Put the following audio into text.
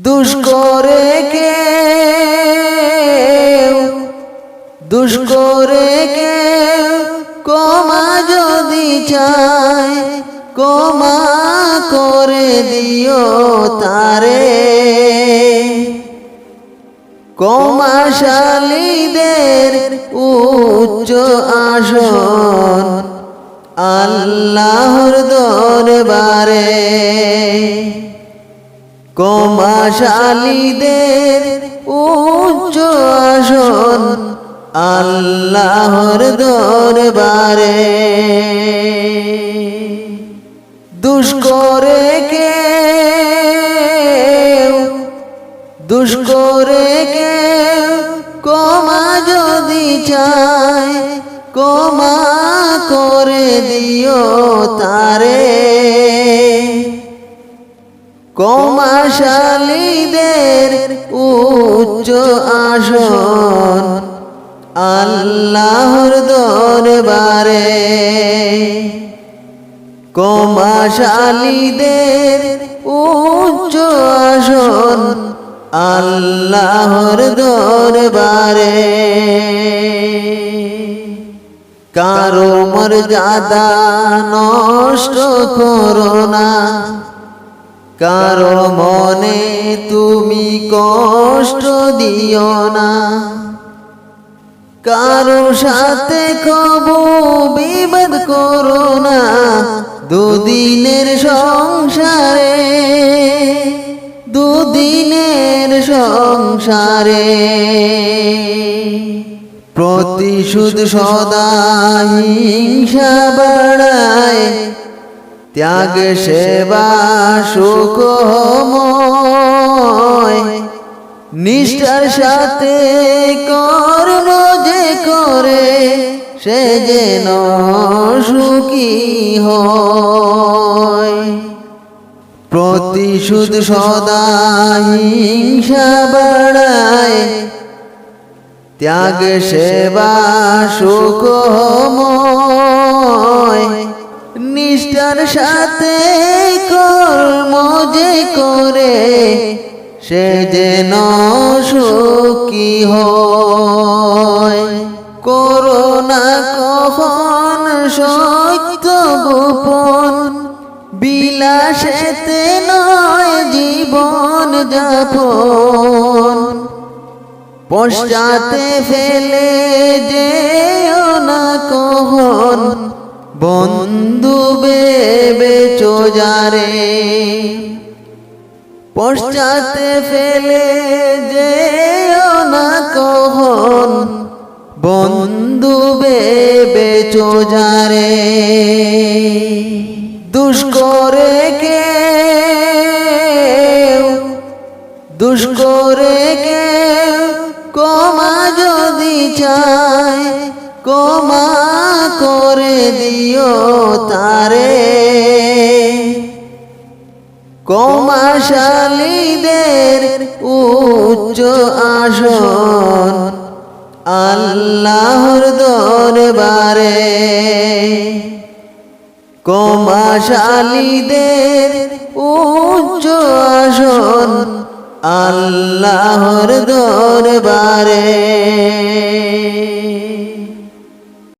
দুষ্করে কেউ ক্ষমা যদি চায় ক্ষমা করে দিও তারে। ক্ষমাশালীদের উচ্চ আসন আল্লাহর দরবারে। ক্ষমাশালীদের উচ্চ আসন আল্লাহর দরবারে। দুষ্করে কেউ ক্ষমা যদি চায় ক্ষমা করে দিও তারে। ক্ষমাশালীদের উচ্চ আসন আল্লাহর দরবারে। ক্ষমাশালীদের উচ্চ আসন আল্লাহর দরবারে। কারো মর্যাদা নষ্ট করো না, কারো মনে তুমি কষ্ট দিও না। কারো সাথে কবু বিবাদ করো না, দুদিনের সংসারে প্রতিশোধ সদা হিংসা বাড়ায়, ত্যাগ সেবা সুখময়। নিষ্ঠার সাথে কর্ম যে করে সে যেন সুখী হয়। প্রতিশোধ সদা হিংসা বাড়ায়, ত্যাগ সেবা সুখময়। নিষ্ঠার সাথে কর্ম যে করে সে যেন সুখী হয়। করোনা কখন সত্য গোপন, বিলাসেতে নয় জীবন যাপন। পশ্চাতে ফেলে যেও না কখন, বন্ধু ভেবে চোজারে। পশ্চাতে ফেলে যেও না কখন, বন্ধু ভেবে চোজারে। দুষ্করে কেউ ক্ষমা যদি চায় ক্ষমা করে দিও তারে। ক্ষমাশালীদের উচ্চ আসন আল্লাহর দরবারে। ক্ষমাশালীদের উচ্চ আসন আল্লাহর দরবারে।